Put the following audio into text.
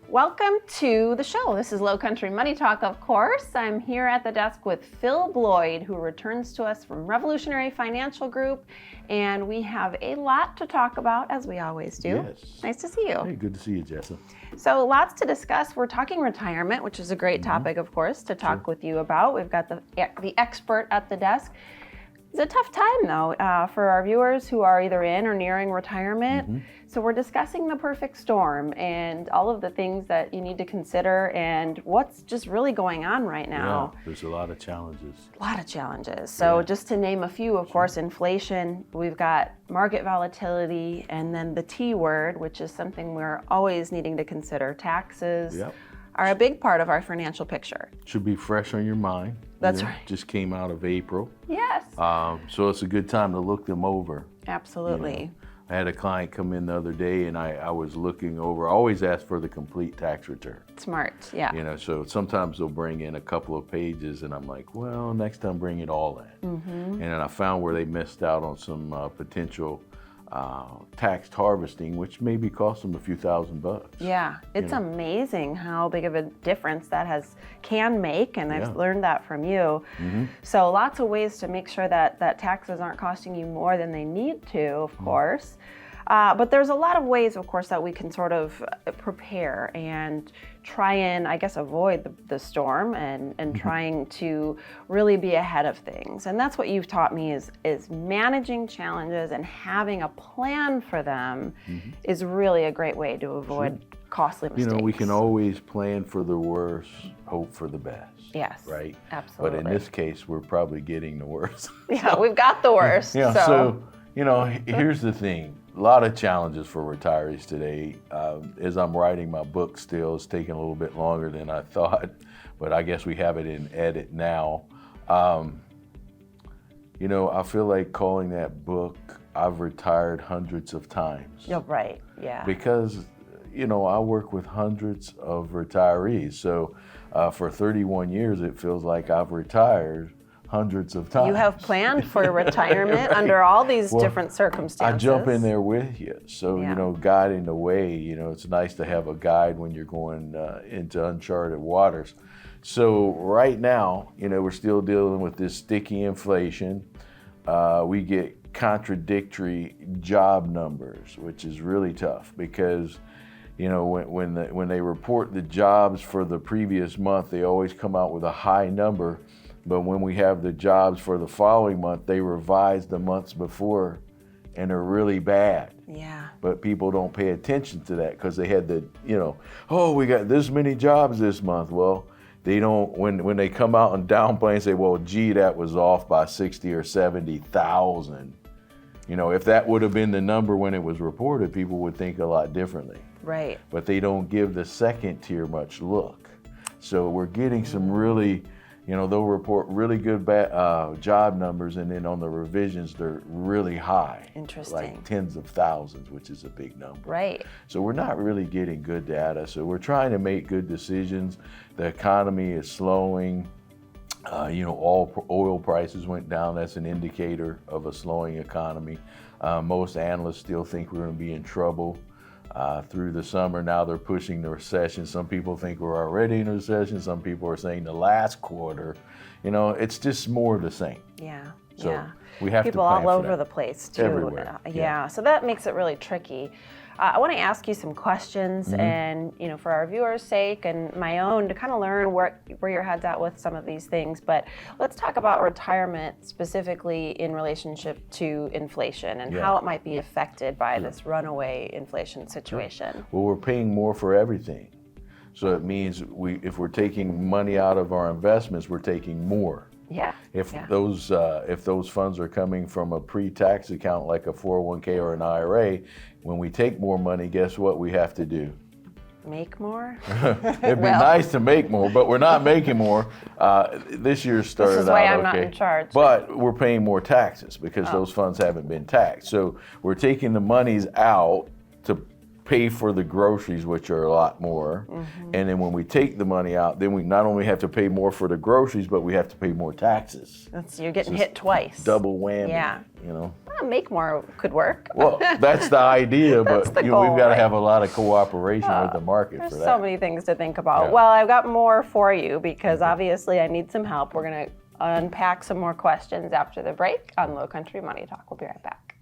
Welcome to the show. This is Lowcountry Money Talk, of course. I'm here at the desk with Phil Bloyd, who returns to us from Revolutionary Financial Group, and we have a lot to talk about, as we always do. Yes. Nice to see you. Hey, good to see you, Jessa. So lots to discuss. We're talking retirement, which is a great topic, of course, to talk with you about. We've got the expert at the desk. It's a tough time, though, for our viewers who are either in or nearing retirement. So we're discussing the perfect storm and all of the things that you need to consider and what's just really going on right now. Yeah, there's a lot of challenges. A lot of challenges. So just to name a few, of course, inflation, we've got market volatility, and then the T word, which is something we're always needing to consider. Taxes are a big part of our financial picture. Should be fresh on your mind. That's right. Just came out of April. Yes. So it's a good time to look them over. Absolutely. I had a client come in the other day and I was looking over, I always ask for the complete tax return. Smart, yeah. So sometimes they'll bring in a couple of pages and I'm like, well, next time bring it all in. And then I found where they missed out on some potential tax harvesting, which maybe cost them a few $1,000s. Yeah, it's amazing how big of a difference that can make, and I've learned that from you. So lots of ways to make sure that taxes aren't costing you more than they need to, of course. But there's a lot of ways, of course, that we can sort of prepare and try and, I guess, avoid the storm and trying to really be ahead of things. And that's what you've taught me is managing challenges and having a plan for them is really a great way to avoid costly mistakes. We can always plan for the worst, hope for the best. Yes, right? Absolutely. But in this case, we're probably getting the worst. Yeah, we've got the worst. So here's the thing. A lot of challenges for retirees today. As I'm writing my book still, it's taking a little bit longer than I thought, but I guess we have it in edit now. I feel like calling that book, I've retired hundreds of times. You're right, yeah. Because, I work with hundreds of retirees. So for 31 years, it feels like I've retired hundreds of times. You have planned for retirement under all these different circumstances. I jump in there with you. So, guiding the way, it's nice to have a guide when you're going into uncharted waters. So right now, we're still dealing with this sticky inflation. We get contradictory job numbers, which is really tough because when they report the jobs for the previous month, they always come out with a high number. But when we have the jobs for the following month, they revise the months before and they're really bad. Yeah. But people don't pay attention to that because they had we got this many jobs this month. Well, they don't, when they come out and downplay and say, well, gee, that was off by 60 or 70,000. If that would have been the number when it was reported, people would think a lot differently. Right. But they don't give the second tier much look. So we're getting some really, they'll report really good job numbers, and then on the revisions, they're really high. Interesting. Like tens of thousands, which is a big number. Right. So we're not really getting good data. So we're trying to make good decisions. The economy is slowing. All oil prices went down. That's an indicator of a slowing economy. Most analysts still think we're going to be in trouble through the summer. Now they're pushing the recession. Some people think we're already in a recession. Some people are saying the last quarter. It's just more of the same. Yeah. So we have people to plan all for over that. the place too. Everywhere. So that makes it really tricky. I want to ask you some questions, and for our viewers' sake and my own, to kind of learn where your head's at with some of these things. But let's talk about retirement specifically in relationship to inflation and how it might be affected by this runaway inflation situation. Well, we're paying more for everything. So it means if we're taking money out of our investments, we're taking more. Yeah. If those funds are coming from a pre-tax account like a 401k or an IRA, when we take more money, guess what we have to do? Make more? It'd be nice to make more, but we're not making more. This year started out okay. This is why I'm not in charge. But we're paying more taxes because those funds haven't been taxed. So we're taking the monies out to pay for the groceries, which are a lot more. And then when we take the money out, then we not only have to pay more for the groceries, but we have to pay more taxes. You're getting hit twice. Double whammy. Yeah. You know. Well, make more could work. Well, that's the idea, but the we've goal, got to right? have a lot of cooperation with the market There's for that. so many things to think about. Yeah. Well, I've got more for you because obviously I need some help. We're going to unpack some more questions after the break on Lowcountry Money Talk. We'll be right back.